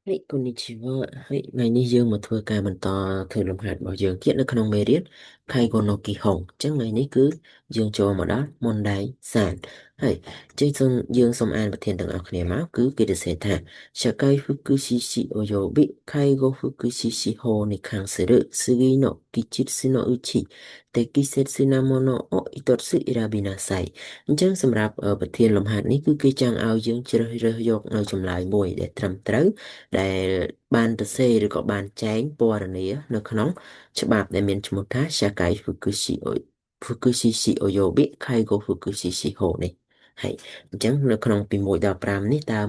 Hãy konnichiwa. Hãy ngày nay dương mà thưa ca mình to thường làm hạt bảo dương kiện nó không mê riết khai gồ nô kỳ hồng chắc ngày nay cứ dương cho mà đó môn đáy sản hãy chứ dương xong an và thiên tầng ọc nè máu cứ kia được sẽ thả sẽ cây phức cứ xì xì ô dô bị khai gồ phức cứ xì xì hồ này kháng sử đự sư ghi nọ kỳ chít sư nọ ư chỉ tế kỳ xét sư nam mô nọ ô ý tốt sư irabina sai chẳng xâm rạp ở bật thiên làm hạt ní cứ cây trang ao dương chơ rơ dọc nơi chùm lại mùi để trầm trớ ដែលបានទៅសេឬក៏បានចែងពណ៌នានៅក្នុងច្បាប់ដែលមានឈ្មោះថា Shakai Fukushi Fukushi Oyobi Kaigo Fukushi Shiho នេះហើយអញ្ចឹងនៅក្នុងពី1ដល់5នេះតើ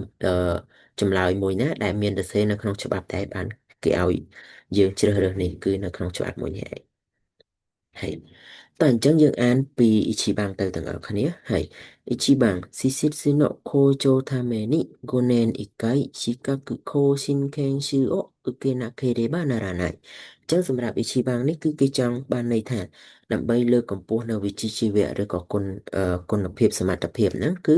ចម្លើយមួយណាដែលមានទៅសេនៅក្នុងច្បាប់ដែលបានគេឲ្យយើងជ្រើសរើសនេះគឺនៅក្នុងច្បាប់មួយនេះឯងហើយ តើអញ្ចឹងយើងអានពីអ៊ីឈីបាំងទៅទាំងអស់គ្នាហើយអ៊ីឈីបាំងស៊ីស៊ីស៊ីណូខូជូថាមេនី5年1回資格更新研修を受けなければならないអញ្ចឹងសម្រាប់អ៊ីឈីបាំងនេះគឺគេចង់បានន័យថាដើម្បីលើកកម្ពស់នៅវិជ្ជាជីវៈឬក៏គុណភាពសមត្ថភាពហ្នឹងគឺ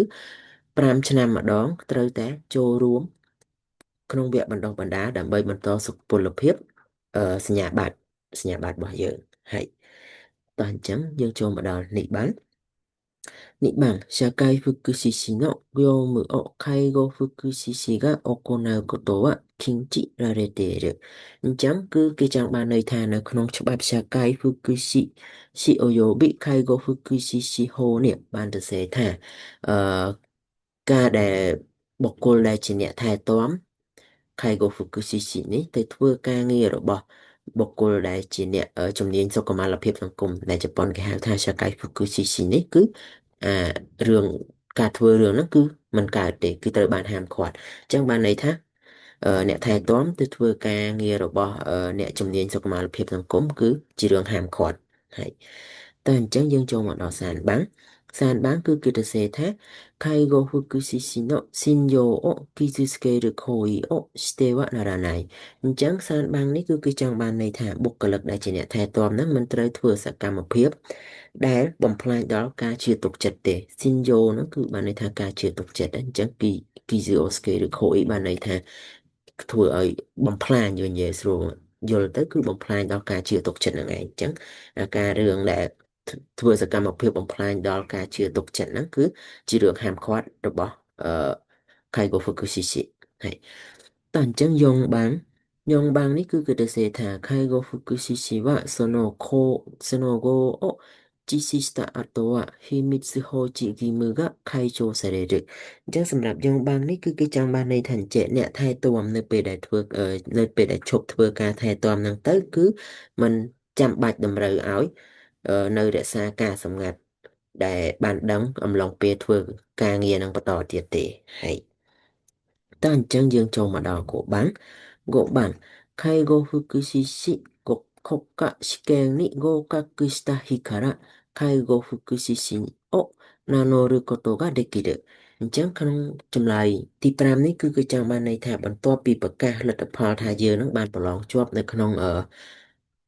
5ឆ្នាំម្ដងត្រូវតែចូលរួមក្នុងវគ្គបណ្ដុះបណ្ដាលដើម្បីបន្តសុខពលភាពសញ្ញាបត្ររបស់យើងហើយ តើអញ្ចឹងយើងចូលមកដល់នេះបាន2番、社会福祉士の業務を介護福祉士が行うことは禁じられているអញ្ចឹងគឺគេចង់បានន័យថានៅក្នុងច្បាប់社会福祉士および介護福祉士法នេះបានទៅសេថាអឺការដែលបុគ្គលដែលជាអ្នកថែទាំខៃកូហ្វូគុស៊ីស៊ីនេះទៅធ្វើការងាររបស់បុគ្គលដែលជាអ្នកជំនាញសុខុមាលភាពសង្គមដែលជប៉ុនគេហៅថា Shakai Fukushi នេះគឺអារឿងការធ្វើរឿងហ្នឹងគឺមិនកើតទេគឺត្រូវបានហាមឃាត់អញ្ចឹងបានន័យថាអ្នកថែទាំទៅធ្វើការងាររបស់អ្នកជំនាញសុខុមាលភាពសង្គមគឺជារឿងហាមឃាត់ហើយតែអញ្ចឹងយើងចូលមកដល់សានបាងគឺទៅសេថា介護福祉士の信用を傷つける行為をしてはならないអញ្ចឹងសានបាងនេះគឺគេចង់បានន័យថាបុគ្គលិកដែលជាអ្នកថែទាំហ្នឹងមិនត្រូវធ្វើសកម្មភាពដែលបំផ្លាញដល់ការជឿទុកចិត្តទេស៊ីនយ៉ូហ្នឹងគឺបានន័យថាការជឿទុកចិត្តអញ្ចឹងគីហ្សូស្កេឬខូអ៊ីបានន័យថាធ្វើឲ្យបំផ្លាញយើងនិយាយស្រួលយល់ទៅគឺបំផ្លាញដល់ការជឿទុកចិត្តហ្នឹងឯងអញ្ចឹងការរឿងដែលធ្វើសកម្មភាពបំផ្លាញដល់ការជឿទុកចិត្តហ្នឹងគឺជារឿងហាមឃាត់របស់Kaigo Fukushi ហើយតើអញ្ចឹងយងបាងនេះគឺទៅសេថា介護福祉士はその後を実施した後は秘密保持義務が解除されるអញ្ចឹងសម្រាប់យងបាងនេះគឺគេចង់បានន័យថាអញ្ចឹងអ្នកថែទាំនៅពេលដែលធ្វើនៅពេលដែលឈប់ធ្វើការថែទាំហ្នឹងទៅគឺมันចាំបាច់តម្រូវឲ្យនៅរក្សាការសម្ងាត់ដែលបានដឹងអំឡុងពេលធ្វើការងារនឹងបន្តទៀតទេហើយតើអញ្ចឹងយើងចូលមកដល់5番介護福祉士国家試験に合格した日から介護福祉士を名乗ることができるអញ្ចឹងក្នុងចម្លើយទី5នេះគឺចង់បានន័យថាបន្ទាប់ពីប្រកាសលទ្ធផលថាយើងនឹងបានប្រឡងជាប់នៅក្នុង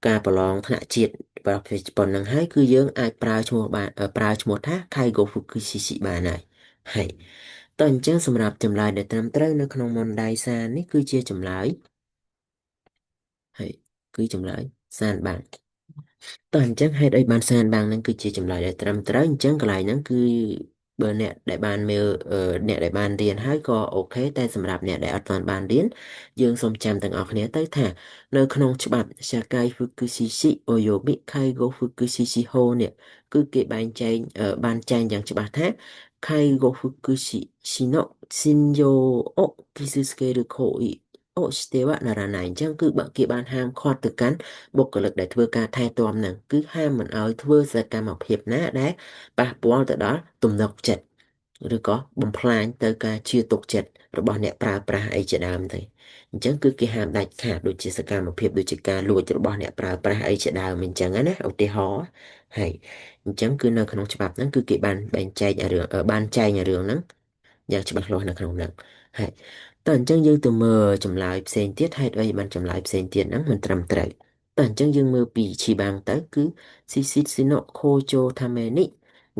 ការប្រឡងថ្នាក់ជាតិរបស់ប្រទេសជប៉ុននឹងហើយគឺយើងអាចប្រើឈ្មោះថា Kaigo Fukushi បានហើយតើអញ្ចឹងសម្រាប់ចម្លើយដែលត្រឹមត្រូវនៅក្នុងមន្តដៃសានេះគឺជាចម្លើយហើយគឺចម្លើយសានបានតើអញ្ចឹងហេតុអីបានសានបាំងហ្នឹងគឺជាចម្លើយដែលត្រឹមត្រូវអញ្ចឹងកន្លែងហ្នឹងគឺបើអ្នកដែលបានមើលអ្នកដែលបានរៀនហើយក៏អូខេតែសម្រាប់អ្នកដែលអត់ទាន់បានរៀនយើងសូមចាំទាំងអស់គ្នាទៅថានៅក្នុងច្បាប់ Shakai Fukushi Oyobi Kaigo Fukushi Ho នេះគឺគេបានចែងយ៉ាងច្បាស់ថា介護福祉士の信用を傷つける行為をしてはならないអញ្ចឹងគឺបើគេបានហាមឃាត់ទៅកាន់បុគ្គលិកដែលធ្វើការថែទាំហ្នឹងគឺហាមមិនឲ្យធ្វើសកម្មភាពណាដែលប៉ះពាល់ទៅដល់ទំនុកចិត្តឬក៏បំផ្លាញទៅការជឿទុកចិត្តរបស់អ្នកប្រើប្រាស់អីជាដើមទៅអញ្ចឹងគឺគេហាមដាច់ខាតដូចជាសកម្មភាពដូចជាការលួចរបស់អ្នកប្រើប្រាស់អីជាដើមអញ្ចឹងណាឧទាហរណ៍ហើយអញ្ចឹងគឺនៅក្នុងច្បាប់ហ្នឹងគឺគេបានបែងចែកឲ្យរឿងបានចែងឲ្យរឿងហ្នឹងយ៉ាងច្បាស់លាស់នៅក្នុងហ្នឹងហើយតើអញ្ចឹងយើងទៅមើលចម្លើយផ្សេងទៀតហេតុអីបានចម្លើយផ្សេងទៀតហ្នឹងមិនត្រឹមត្រូវតើអញ្ចឹងយើងមើលពីឈីបាំងទៅគឺស៊ីស៊ីស៊ីណូខូជូថាមេនី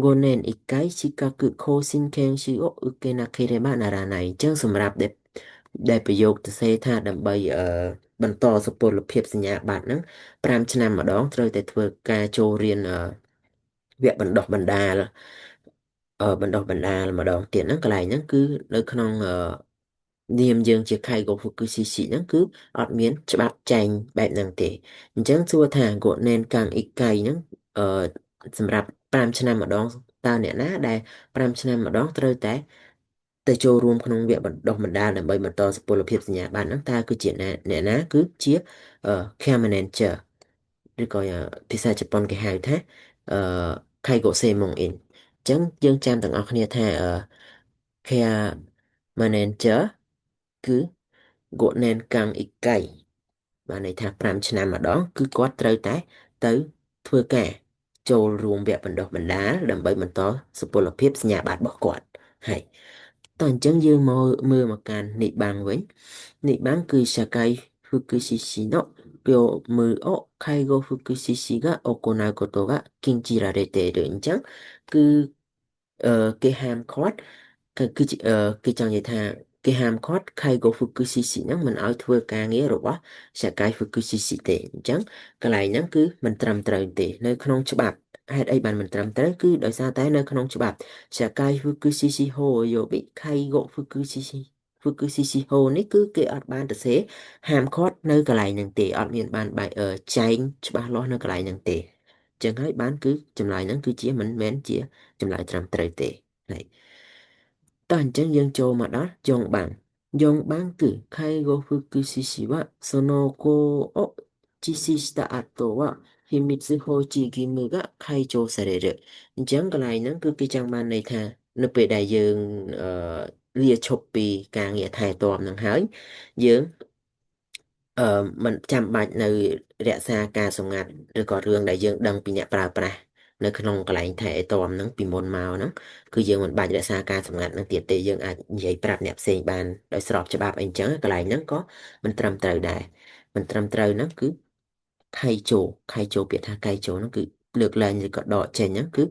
5年1回資格更新研修を受けなければならないអញ្ចឹងសម្រាប់ ដែលប្រយោគទៅសេថាដើម្បីបន្តសុពលភាពសញ្ញាបត្រហ្នឹង5 ឆ្នាំម្ដងត្រូវតែធ្វើការចូលរៀនវគ្គបណ្ដុះបណ្ដាលបណ្ដុះបណ្ដាលម្ដងទៀតហ្នឹងកន្លែងហ្នឹងគឺនៅក្នុងនាមយើងជាខៃកូហ្វូគូស៊ីស៊ីហ្នឹងគឺអត់មានច្បាប់ចែងបែបហ្នឹងទេអញ្ចឹងសួរថាគាត់ណែនកាំងអ៊ីកៃហ្នឹងអឺសម្រាប់5 ឆ្នាំម្ដងតើអ្នកណាដែល5 ឆ្នាំម្ដងត្រូវតែទៅចូលរួមក្នុងវគ្គបណ្ដុះបណ្ដាលដើម្បីបន្តសុពលភាពសញ្ញាបត្រហ្នឹងតើគឺជាអ្នកណាគឺជាcare manager ឬក៏ភាសាជប៉ុនគេហៅថាអឺ Kaigo Seimon In អញ្ចឹងយើងចាំទាំងអស់គ្នាថាcare manager គឺ Gonen Kang Ikai បានន័យថា5 ឆ្នាំម្ដងគឺគាត់ត្រូវតែទៅធ្វើការចូលរួមវគ្គបណ្ដុះបណ្ដាលដើម្បីបន្តសុពលភាពសញ្ញាបត្ររបស់គាត់ហើយតោះអញ្ចឹងយើងមកមើលមកកាន់និបាំងវិញនិបាំងគឺ社会福祉士の業務を介護福祉士が行うことが禁じられているអញ្ចឹងគឺគេហាមឃាត់គឺជាគេចង់និយាយថាគេហាមឃាត់ Kaigo Fukushiki ហ្នឹងមិនឲ្យធ្វើការងាររបស់សាកៃ Fukushiki ទេអញ្ចឹងកន្លែងហ្នឹងគឺមិនត្រឹមត្រូវទេនៅក្នុងច្បាប់ហេតុអីបានមិនត្រឹមត្រូវគឺដោយសារតែនៅក្នុងច្បាប់សាកៃ Fukushiki Hoyobi Kaigo Fukushiki Ho នេះគឺគេអត់បានទៅសេហាមឃាត់នៅកន្លែងហ្នឹងទេអត់មានបានបែងចែងច្បាស់លាស់នៅកន្លែងហ្នឹងទេចឹងហើយបានគឺចម្លើយហ្នឹងគឺជាមិនមែនជាចម្លើយត្រឹមត្រូវទេហើយតោះអញ្ចឹងយើងចូលមកដល់4番គឺ介護福祉士はその後を実施した後は秘密保持義務が解除されるអញ្ចឹងកន្លែងហ្នឹងគឺគេចង់បានន័យថានៅពេលដែលយើងលាឈប់ពីការងារថែទាំហ្នឹងហើយយើងអឺมันចាំបាច់នៅរក្សាការសម្ងាត់ឬក៏រឿងដែលយើងដឹងពីអ្នកប្រើប្រាស់នៅក្នុងកន្លែងថែទាំហ្នឹងពីមុនមកហ្នឹងគឺយើងមិនបាច់រក្សាការសម្ងាត់ហ្នឹងទៀតទេយើងអាចនិយាយប្រាប់អ្នកផ្សេងបានដោយស្របច្បាប់អីចឹងកន្លែងហ្នឹងក៏មិនត្រឹមត្រូវដែរមិនត្រឹមត្រូវហ្នឹងគឺខៃជោពាក្យថាខៃជោហ្នឹងគឺលើកលែងឬក៏ដកចេញហ្នឹងគឺ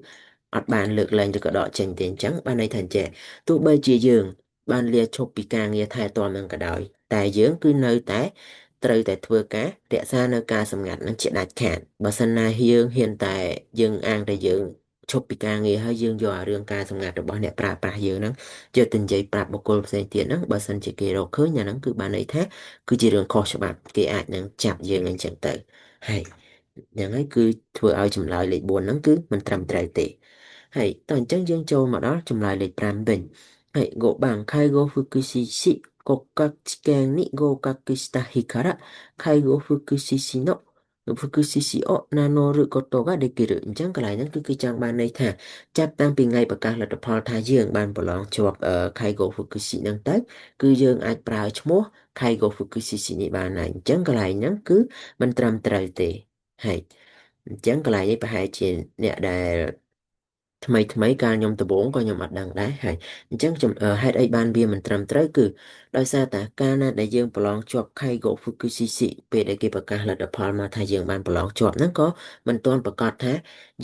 អត់បានលើកលែងឬក៏ដកចេញទេអញ្ចឹងបានន័យថាអញ្ចេះទោះបីជាយើងបានលាឈប់ពីការងារថែទាំហ្នឹងក៏ដោយតែយើងគឺនៅតែត្រូវតែធ្វើការរក្សានៅការសម្ងាត់នឹងជាដាច់ខាតបើសិនណាយើងហ៊ានតែយើងអាងតែយើងឈប់ពីការងារហើយយើងយកអារឿងការសម្ងាត់របស់អ្នកប្រើប្រាស់យើងហ្នឹងយកទៅនិយាយប្រាប់បុគ្គលផ្សេងទៀតហ្នឹងបើសិនជាគេរកឃើញអាហ្នឹងគឺបានន័យថាគឺជារឿងខុសច្បាប់គេអាចនឹងចាប់យើងអញ្ចឹងទៅហើយយ៉ាងហើយគឺធ្វើឲ្យចម្លើយលេខ4ហ្នឹងគឺមិនត្រឹមត្រូវទេហើយតោះអញ្ចឹងយើងចូលមកដល់ចម្លើយលេខ5វិញはい5番、介護福祉士国家試験に合格した日から介護福祉士の福祉士を名乗ることができるអញ្ចឹងកន្លែងហ្នឹងគឺគេចង់បានន័យថាចាប់តាំងពីថ្ងៃប្រកាសលទ្ធផលថាយើងបានប្រឡងជាប់Kaigo Fukushi ហ្នឹងទៅគឺយើងអាចប្រើឈ្មោះ Kaigo Fukushi នេះបានហើយអញ្ចឹងកន្លែងហ្នឹងគឺមិនត្រឹមត្រូវទេហើយអញ្ចឹងកន្លែងនេះប្រហែលជាអ្នកដែលថ្មីកាលខ្ញុំដំបូងក៏ខ្ញុំអត់ដឹងដែរហើយអញ្ចឹងហេតុអីបានវាមិនត្រឹមត្រូវគឺដោយសារតែកាលណាដែលយើងប្រឡងជាប់ Kaigo Fukushiki ពេលដែលគេប្រកាសលទ្ធផលមកថាយើងបានប្រឡងជាប់ហ្នឹងក៏មិនទាន់ប្រកាសថា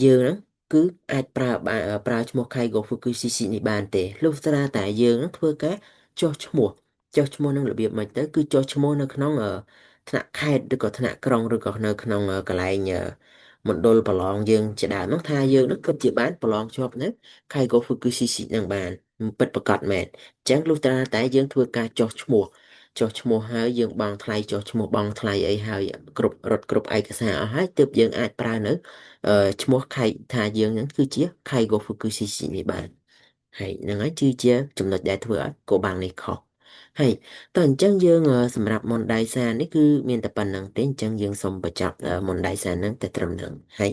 យើងហ្នឹងគឺអាចប្រើឈ្មោះ Kaigo Fukushiki នេះបានទេលុះត្រាតែយើងហ្នឹងធ្វើការចុះឈ្មោះចុះឈ្មោះនឹងរបៀបម៉េចទៅគឺចុះឈ្មោះនៅក្នុងថ្នាក់ខេត្តឬក៏ថ្នាក់ក្រុងឬក៏នៅក្នុងកន្លែងមណ្ឌលប្រឡងយើងជាដើមនោះថាយើងនឹងគិតជាបានប្រឡងជាប់នៅ Kaigo Fukushiki នឹងបានពិតប្រាកដមែនអញ្ចឹងលុះត្រាតែយើងធ្វើការចុះឈ្មោះហើយយើងបង់ថ្លៃចុះឈ្មោះបង់ថ្លៃអីហើយគ្រប់រត់គ្រប់ឯកសារអស់ហើយទើបយើងអាចប្រើនៅឈ្មោះខៃថាយើងនឹងគឺជា Kaigo Fukushiki នេះបានហើយហ្នឹងហើយគឺជាចំណុចដែលធ្វើឲ្យកូបាំងនេះខុសហើយតើអញ្ចឹងយើងសម្រាប់មន្តដៃសានេះគឺមានតែប៉ុណ្្នឹងទេអញ្ចឹងយើងសូមបញ្ចប់មន្តដៃសាហ្នឹងតែត្រឹមហ្នឹងហើយ